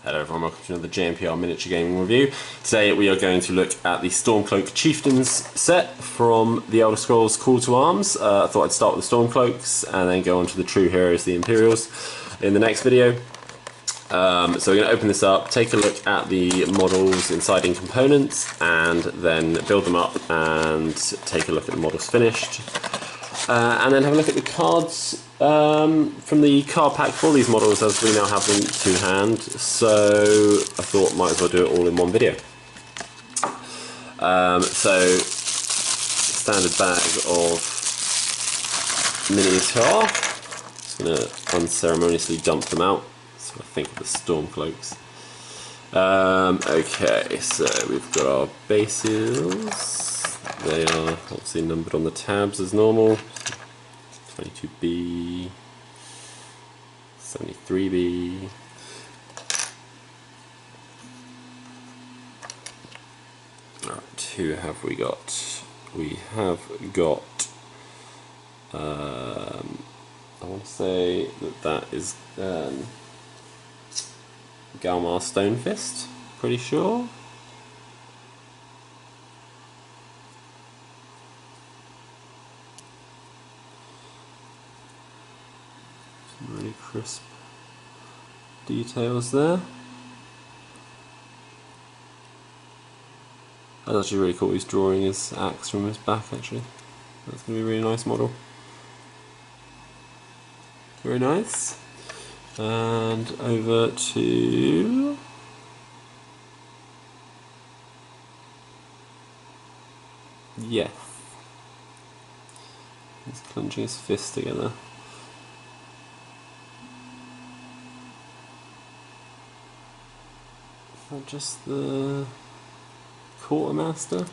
Hello everyone, welcome to another JMPR miniature gaming review. Today we are going to look at the Stormcloak Chieftains set from the Elder Scrolls Call to Arms. I thought I'd start with the Stormcloaks and then go on to the true heroes, the Imperials, in the next video. So we're going to open this up, take a look at the models inside in components, and then build them up and take a look at the models finished. And then have a look at the cards from the card pack for these models, as we now have them to hand, so I thought might as well do it all in one video. So, standard bag of minis here. Just going to unceremoniously dump them out, so I think of the Stormcloaks. Okay, so we've got our bases. They are obviously numbered on the tabs as normal. 22B, 73B. Alright, who have we got? We have got, I want to say that is Galmar Stone-Fist, pretty sure. Really crisp details there. That's actually really cool. He's drawing his axe from his back, actually. That's going to be a really nice model. Very nice. And over to Yes. He's clenching his fists together. Just the Quartermaster.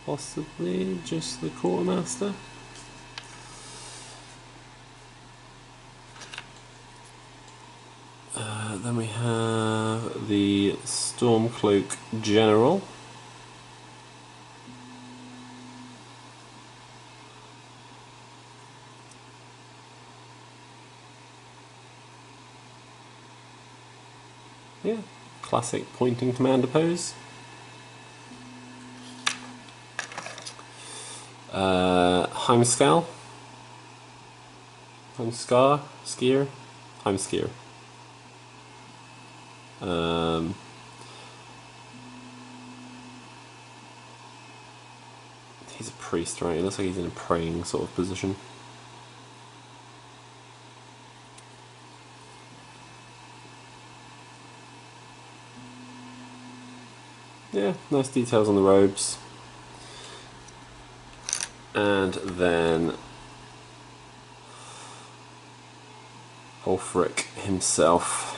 Possibly just the Quartermaster. Then we have the Stormcloak General. Yeah, classic pointing commander pose. Heimskr. Heimskr. He's a priest, right? It looks like he's in a praying sort of position. Yeah, nice details on the robes. And then Ulfric himself.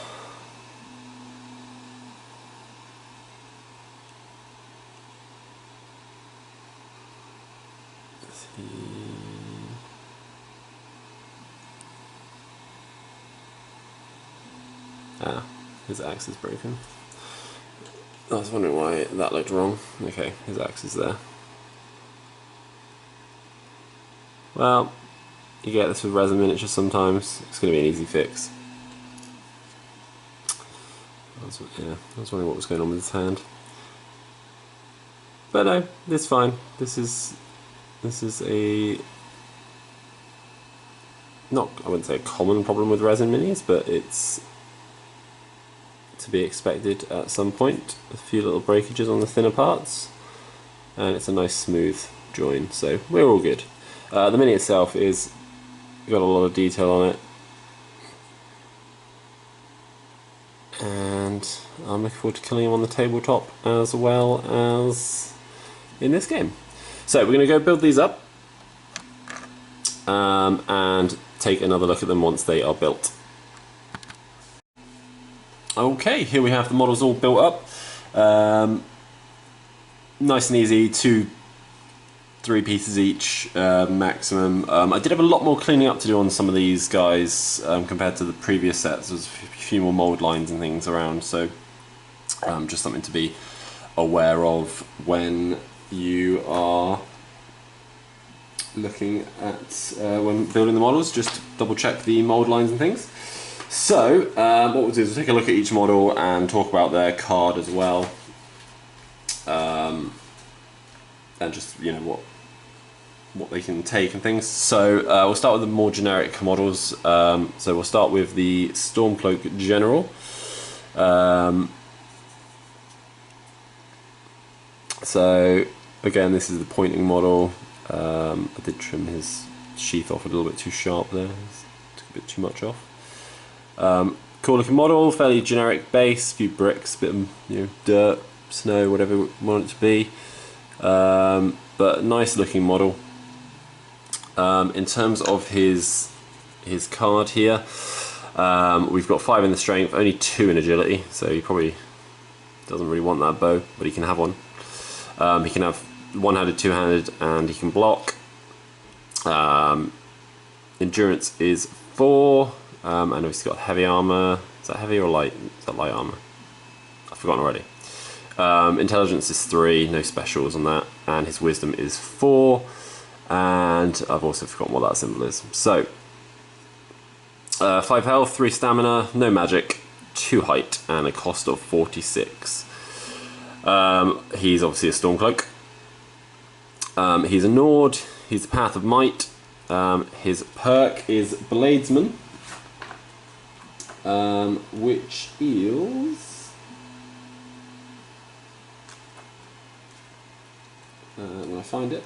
His axe is broken. I was wondering why that looked wrong. Okay, his axe is there. Well, you get this with resin miniatures sometimes. It's going to be an easy fix. I was wondering what was going on with his hand. But no, it's fine. This is a not, I wouldn't say a common problem with resin minis, but it's to be expected at some point. A few little breakages on the thinner parts, and it's a nice smooth join, so we're all good. The mini itself is got a lot of detail on it, and I'm looking forward to killing him on the tabletop as well as in this game. So we're going to go build these up and take another look at them once they are built. Okay, here we have the models all built up. Nice and easy, 2-3 pieces each maximum. I did have a lot more cleaning up to do on some of these guys compared to the previous sets. There's a few more mould lines and things around, so just something to be aware of when you are looking at when building the models, just double check the mold lines and things. So what we'll do is we'll take a look at each model and talk about their card as well, and just what they can take and things. So we'll start with the more generic models. So we'll start with the Stormcloak General. So again, this is the pointing model. I did trim his sheath off a little bit too sharp there. Took a bit too much off. Cool looking model, fairly generic base, a few bricks, a bit of dirt, snow, whatever you want it to be. But nice looking model. In terms of his card here, we've got 5 in the strength, only 2 in agility, so he probably doesn't really want that bow, but he can have one. He can have one-handed, two-handed, and he can block. Endurance is 4. I know he's got heavy armor. Is that heavy or light? Is that light armor? I've forgotten already. Intelligence is 3, no specials on that, and his wisdom is 4. And I've also forgotten what that symbol is. So 5 health, 3 stamina, no magic, 2 height, and a cost of 46. He's obviously a Stormcloak. He's a Nord. He's a Path of Might. His perk is Bladesman, which is when I find it,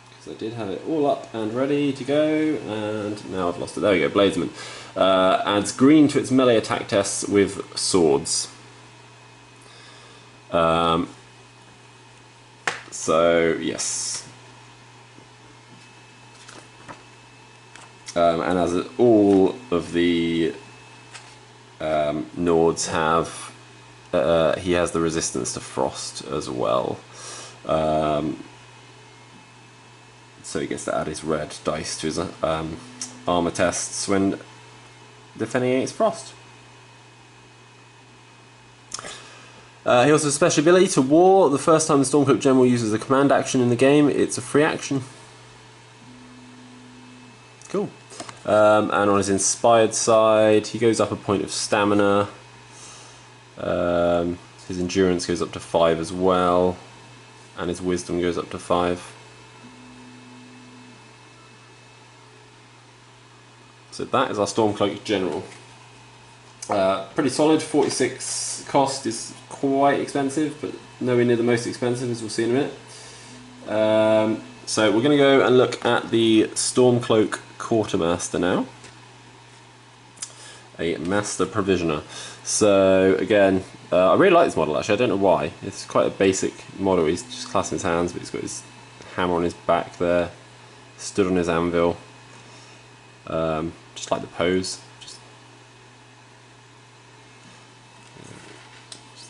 because I did have it all up and ready to go, and now I've lost it. There we go. Bladesman adds green to its melee attack tests with swords. So yes, and as all of the Nords have, he has the resistance to frost as well. So he gets to add his red dice to his armor tests when defending against frost. He also has a special ability to war. The first time the Stormcloak General uses a command action in the game, it's a free action. Cool. And on his inspired side, he goes up a point of stamina. His endurance goes up to 5 as well, and his wisdom goes up to 5. So that is our Stormcloak General. Pretty solid. 46 cost is quite expensive, but nowhere near the most expensive, as we'll see in a minute. So we're going to go and look at the Stormcloak Quartermaster now. A Master Provisioner. So again, I really like this model actually. I don't know why. It's quite a basic model. He's just clasping his hands, but he's got his hammer on his back there, stood on his anvil. Just like the pose. Just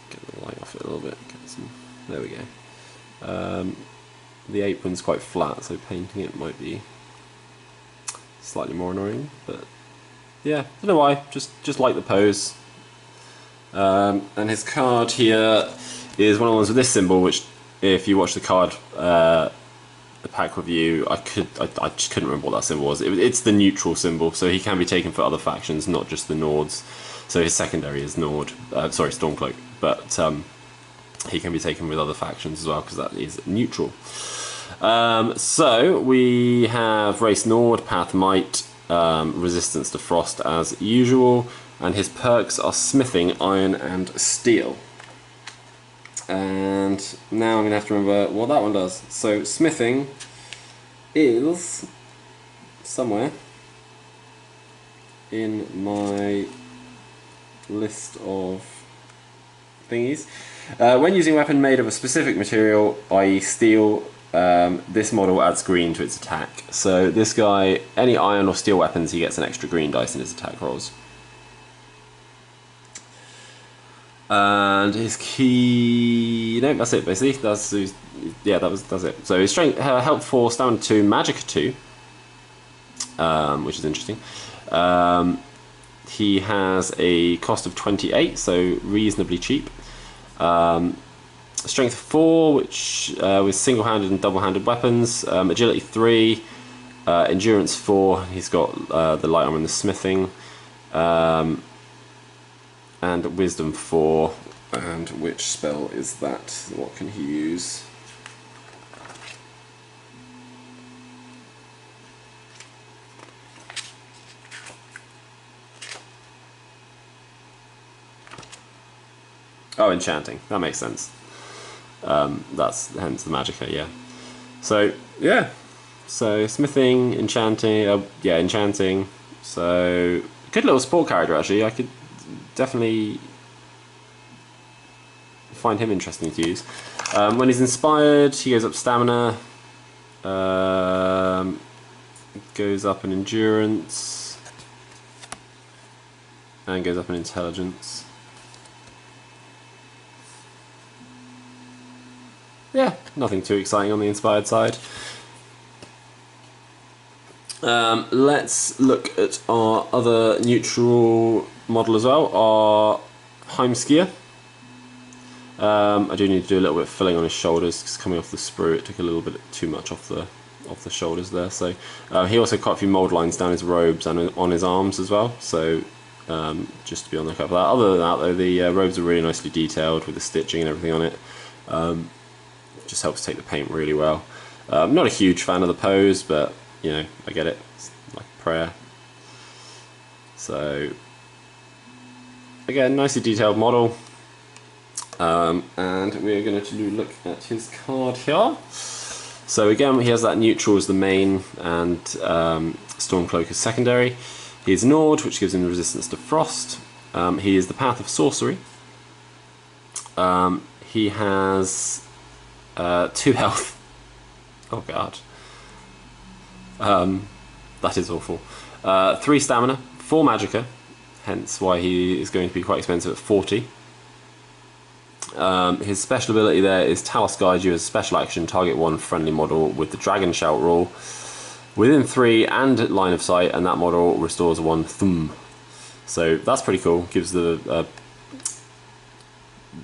get the light off it a little bit. There we go. The apron's quite flat, so painting it might be slightly more annoying, but yeah, I don't know why. Just like the pose. And his card here is one of the ones with this symbol, which, if you watch the card, the pack review, I just couldn't remember what that symbol was. It's the neutral symbol, so he can be taken for other factions, not just the Nords. So his secondary is Stormcloak, but he can be taken with other factions as well, because that is neutral. So we have race Nord, Path Might, resistance to frost as usual, and his perks are smithing, iron, and steel. And now I'm going to have to remember what that one does. So smithing is somewhere in my list of thingies. When using a weapon made of a specific material, i.e. steel, this model adds green to its attack. So this guy, any iron or steel weapons, he gets an extra green dice in his attack rolls. And his key, no, that's it basically. That's it. So his strength, health 4, stamina 2, magic 2, which is interesting. He has a cost of 28, so reasonably cheap. Strength 4, which with single-handed and double-handed weapons. Agility 3, Endurance 4. He's got the light armor and the smithing, and Wisdom 4. And which spell is that? What can he use? Oh, enchanting. That makes sense. That's hence the magicka, yeah. So, yeah. So, smithing, enchanting, yeah, enchanting. So, good little support character, actually. I could definitely find him interesting to use. When he's inspired, he goes up stamina, goes up in endurance, and goes up in intelligence. Yeah, nothing too exciting on the inspired side. Let's look at our other neutral model as well, our Heimskr. I do need to do a little bit of filling on his shoulders because coming off the sprue it took a little bit too much off the shoulders there. So he also got a few mould lines down his robes and on his arms as well. So just to be on the lookout for that. Other than that though, the robes are really nicely detailed with the stitching and everything on it. Just helps take the paint really well. I'm not a huge fan of the pose, but you know, I get it. It's like a prayer. So again, nicely detailed model. And we're going to look at his card here. So again, he has that neutral as the main and Stormcloak as secondary. He is Nord, which gives him resistance to frost. He is the Path of Sorcery. He has 2 health. Oh god. That is awful. 3 stamina, 4 magicka, hence why he is going to be quite expensive at 40. His special ability there is Talos Guide you as a special action, target 1 friendly model with the Dragon Shout rule within 3 and line of sight, and that model restores 1 thumb. So that's pretty cool, gives the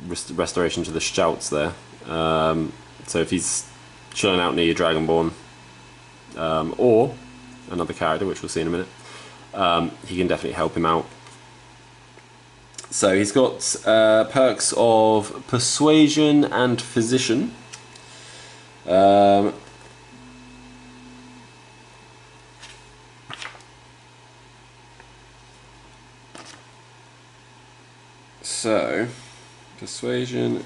restoration to the shouts there. So if he's chilling out near your Dragonborn, or another character, which we'll see in a minute, he can definitely help him out. So he's got perks of Persuasion and Physician. So Persuasion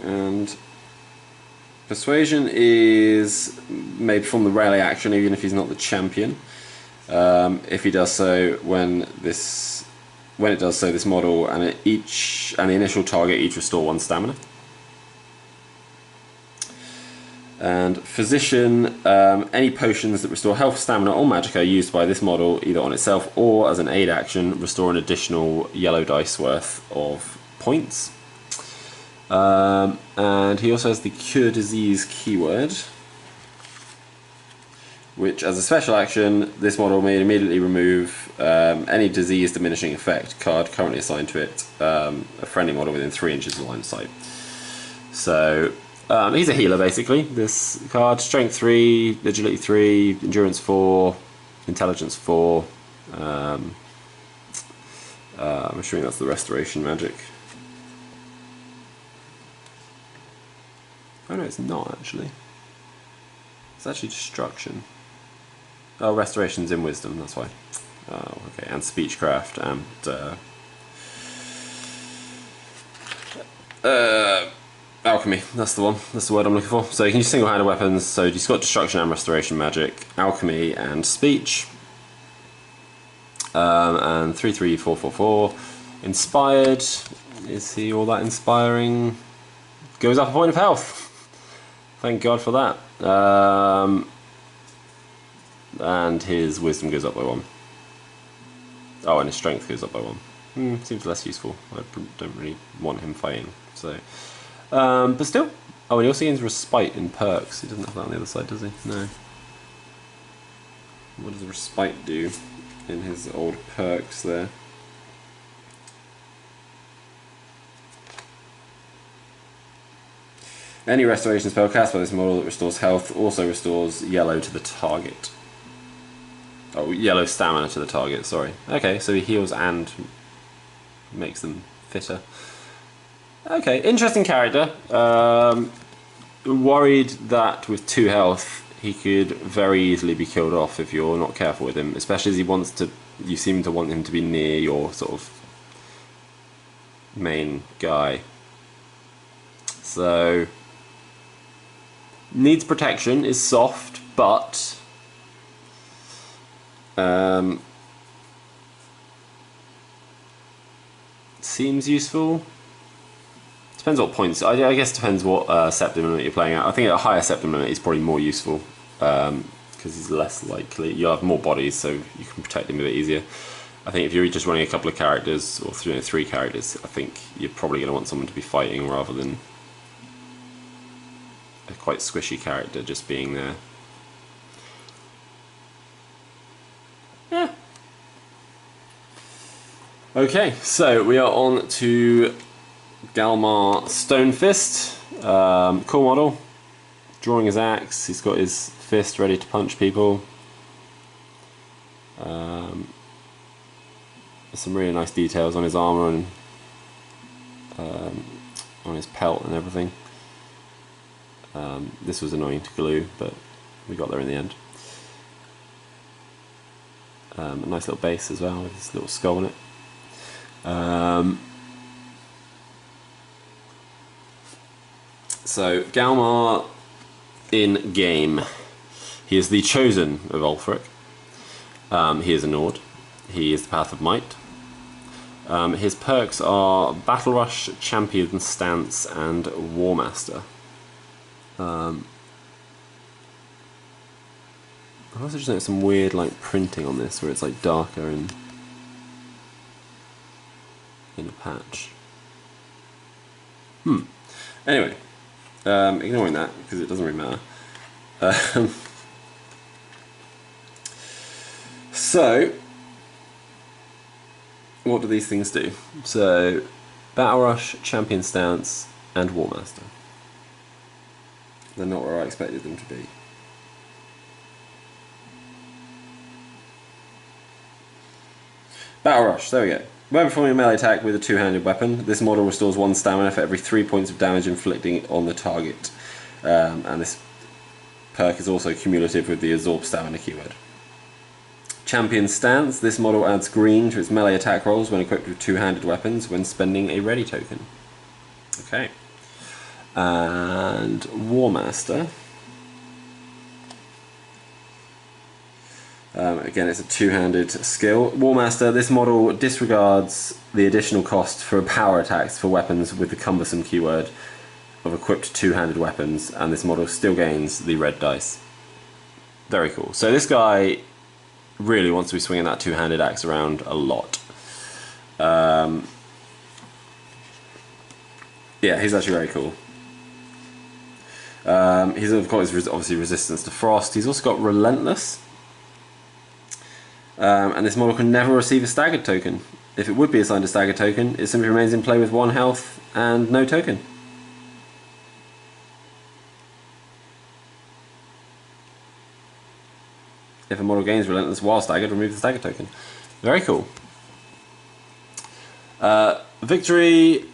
is made from the rally action, even if he's not the champion. If he does so, when it does so, this model and the initial target each restore 1 stamina. And Physician, any potions that restore health, stamina, or magicka used by this model, either on itself or as an aid action, restore an additional yellow dice worth of points. And he also has the Cure Disease keyword, which as a special action, this model may immediately remove any disease diminishing effect card currently assigned to it, a friendly model within 3 inches of line of sight. So he's a healer basically, this card. Strength 3, Agility 3, Endurance 4, Intelligence 4. I'm assuming that's the Restoration magic. Oh no, it's not actually. It's actually Destruction. Oh, Restoration's in Wisdom, that's why. Oh, okay, and Speechcraft and Alchemy, that's the one. That's the word I'm looking for. So you can use single-handed weapons, so he's got Destruction and Restoration magic, Alchemy and Speech. And 3, 3, 4, 4, 4. Inspired, is he all that inspiring? Goes up a point of health. Thank God for that. And his Wisdom goes up by 1. Oh, and his Strength goes up by 1. Seems less useful. I don't really want him fighting. So, but still. Oh, and he also gains Respite in perks. He doesn't have that on the other side, does he? No. What does Respite do in his old perks there? Any restoration spell cast by this model that restores health also restores yellow to the target. Oh, yellow stamina to the target, sorry. Okay, so he heals and makes them fitter. Okay, interesting character. Worried that with 2 health he could very easily be killed off if you're not careful with him, especially as he wants to. You seem to want him to be near your sort of main guy. So needs protection, is soft, but seems useful. Depends what points. I guess depends what septim limit you're playing at. I think at a higher septim limit he's probably more useful because he's less likely. You'll have more bodies, so you can protect him a bit easier. I think if you're just running a couple of characters or 3 characters, I think you're probably going to want someone to be fighting rather than a quite squishy character just being there. Yeah. Okay, so we are on to Galmar Stone-Fist, cool model, drawing his axe, he's got his fist ready to punch people. There's some really nice details on his armour and on his pelt and everything. This was annoying to glue, but we got there in the end. A nice little base as well with his little skull on it. So Galmar in game, he is the chosen of Ulfric. He is a Nord. He is the Path of Might. His perks are Battle Rush, Champion Stance, and Warmaster. I also just noticed some weird like printing on this, where it's like darker and in a patch. Anyway, ignoring that because it doesn't really matter. So, what do these things do? So, Battle Rush, Champion Stance, and Warmaster. They're not where I expected them to be. Battle Rush, there we go. When performing a melee attack with a 2-handed weapon, this model restores 1 stamina for every 3 points of damage inflicting on the target. And this perk is also cumulative with the absorb stamina keyword. Champion Stance, this model adds green to its melee attack rolls when equipped with 2-handed weapons when spending a ready token. Okay. And Warmaster. Again, it's a 2-handed skill. Warmaster, this model disregards the additional cost for power attacks for weapons with the cumbersome keyword of equipped 2-handed weapons, and this model still gains the red dice. Very cool. So this guy really wants to be swinging that 2-handed axe around a lot. Yeah, he's actually very cool. He's of course obviously resistance to frost. He's also got relentless. And this model can never receive a staggered token. If it would be assigned a staggered token, it simply remains in play with 1 health and no token. If a model gains relentless while staggered, remove the staggered token. Very cool. Victory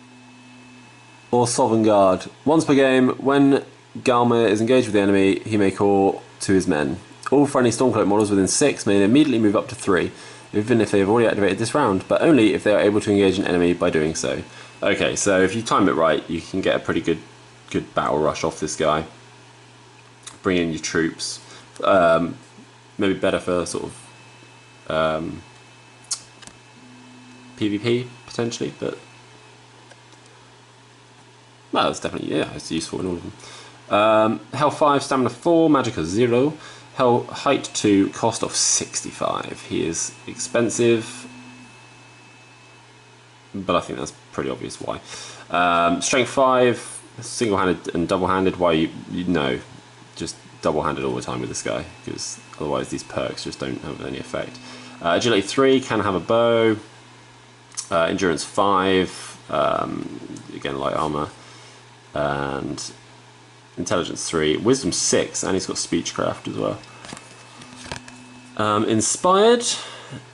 or Sovereign Guard. Once per game, when Galmar is engaged with the enemy, he may call to his men. All friendly Stormcloak models within 6 may immediately move up to 3, even if they have already activated this round, but only if they are able to engage an enemy by doing so. Okay, so if you time it right, you can get a pretty good battle rush off this guy. Bring in your troops. Maybe better for sort of PvP potentially, but well, it's definitely, yeah, it's useful in all of them. Health 5, Stamina 4, Magicka 0. Height 2, cost of 65. He is expensive, but I think that's pretty obvious why. Strength 5, single-handed and double-handed. Why you know, just double-handed all the time with this guy, because otherwise these perks just don't have any effect. Agility 3, can have a bow. Endurance 5, again light armor, and intelligence 3, wisdom 6, and he's got speechcraft as well. Inspired.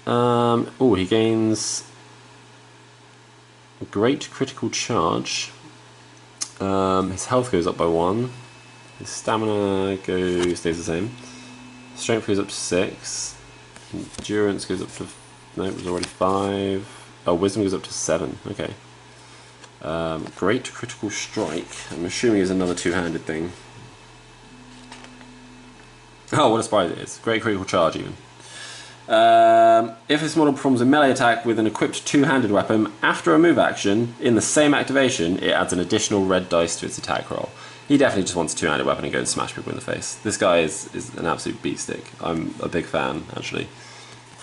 Oh, he gains great critical charge. His health goes up by 1. His stamina stays the same. Strength goes up to 6. Endurance goes up to... no, it was already 5. Oh, wisdom goes up to 7. Okay. Great critical strike. I'm assuming is another two-handed thing. Oh, what a surprise it is. Great critical charge even. If this model performs a melee attack with an equipped two-handed weapon, after a move action, in the same activation, it adds an additional red dice to its attack roll. He definitely just wants a two-handed weapon and go and smash people in the face. This guy is an absolute beatstick. I'm a big fan, actually.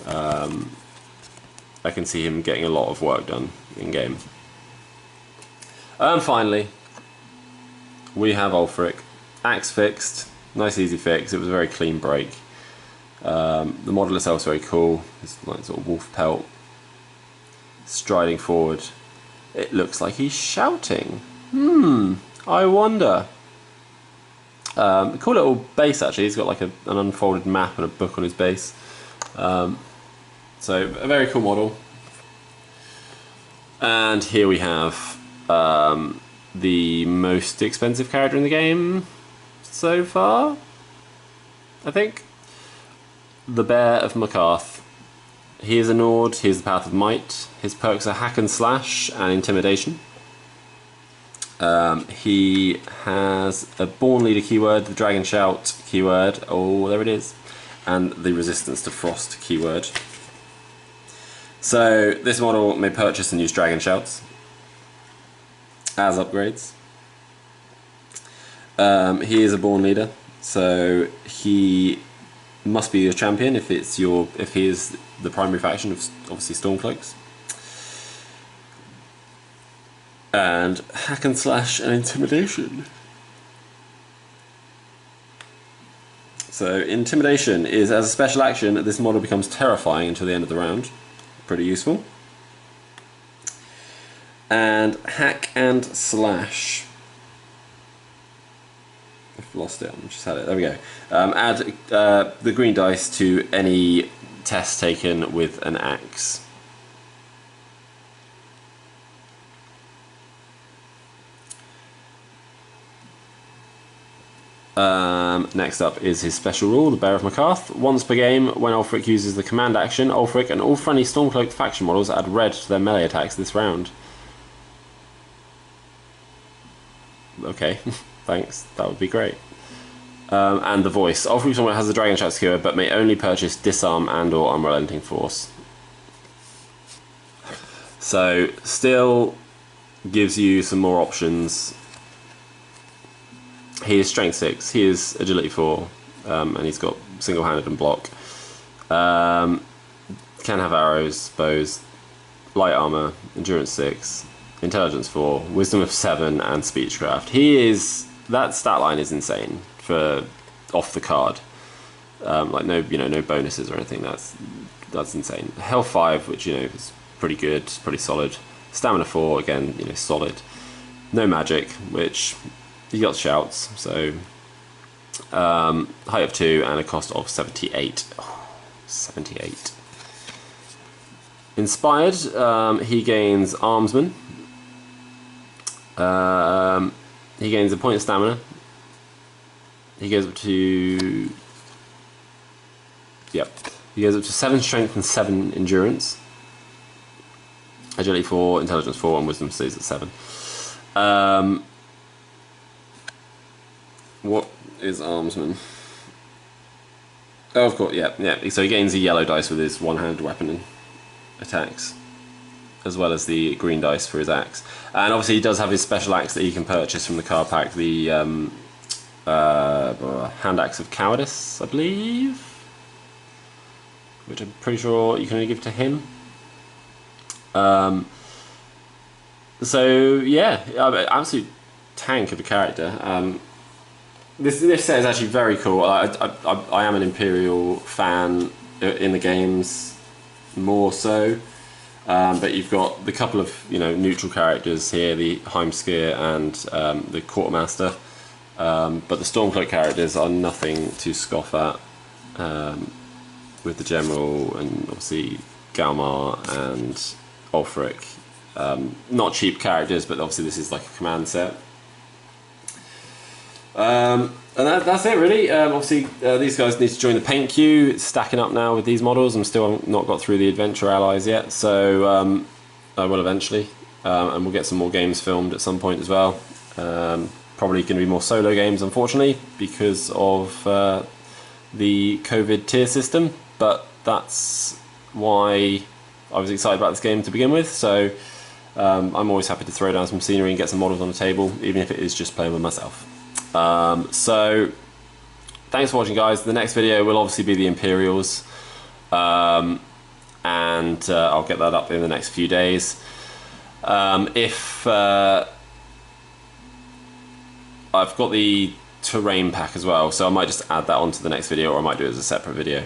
I can see him getting a lot of work done in-game. Finally, we have Ulfric. Axe fixed. Nice easy fix. It was a very clean break. The model itself is very cool. It's like sort of wolf pelt. Striding forward. It looks like he's shouting. I wonder. Cool little base actually. He's got like an unfolded map and a book on his base. So a very cool model. And here we have the most expensive character in the game so far, I think. The Bear of Macarth. He is a Nord, he is the Path of Might. His perks are Hack and Slash and Intimidation. He has a Born Leader keyword, the Dragon Shout keyword, oh there it is, and the Resistance to Frost keyword. So this model may purchase and use Dragon Shouts as upgrades. He is a Born Leader, so he must be your champion if he is the primary faction of obviously Stormcloaks. And Hack and Slash and Intimidation. So Intimidation is, as a special action, this model becomes terrifying until the end of the round. Pretty useful. And Hack and Slash. I've lost it, I just had it, there we go. Add the green dice to any test taken with an axe. Next up is his special rule, the Bear of Macarth. Once per game, when Ulfric uses the command action, Ulfric and all friendly Stormcloak faction models add red to their melee attacks this round. Okay, thanks, that would be great. And the voice. Ulfric Stormcloak has the Dragon Shout skewer, but may only purchase Disarm and or Unrelenting Force. So, still gives you some more options. He is Strength 6, he is Agility 4, and he's got single-handed and block. Can have arrows, bows, light armor, Endurance 6, Intelligence 4, Wisdom of 7, and Speechcraft. That stat line is insane for off the card. Like no bonuses or anything. That's insane. Health 5, which is pretty good, pretty solid. Stamina 4, again, solid. No magic, which he got shouts, so height of 2 and a cost of 78. Oh, 78. Inspired, he gains Armsman. He gains a point of stamina. He goes up to... Yep. He goes up to 7 strength and 7 endurance. Agility 4, intelligence 4, and wisdom stays at 7. What is Armsman? Oh, of course, yeah. So he gains a yellow dice with his one-handed weapon and attacks, as well as the green dice for his axe. And obviously he does have his special axe that he can purchase from the card pack, the Hand Axe of Cowardice, I believe, which I'm pretty sure you can only give to him. So yeah, absolute tank of a character. This set is actually very cool. I am an Imperial fan in the games, more so. But you've got the couple of neutral characters here, the Heimskr and the Quartermaster. but the Stormcloak characters are nothing to scoff at, with the General and obviously Galmar and Ulfric. Not cheap characters, but obviously this is like a command set. And that's it really. Obviously these guys need to join the paint queue. It's stacking up now with these models. I'm still not got through the adventure allies yet, so I will eventually, and we'll get some more games filmed at some point as well. Probably going to be more solo games, unfortunately, because of the COVID tier system, but that's why I was excited about this game to begin with. So I'm always happy to throw down some scenery and get some models on the table, even if it is just playing with myself. So thanks for watching, guys. The next video will obviously be the Imperials, and I'll get that up in the next few days. If I've got the terrain pack as well, so I might just add that onto the next video, or I might do it as a separate video.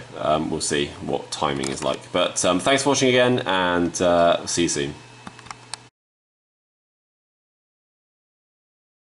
We'll see what timing is like. But thanks for watching again, and see you soon.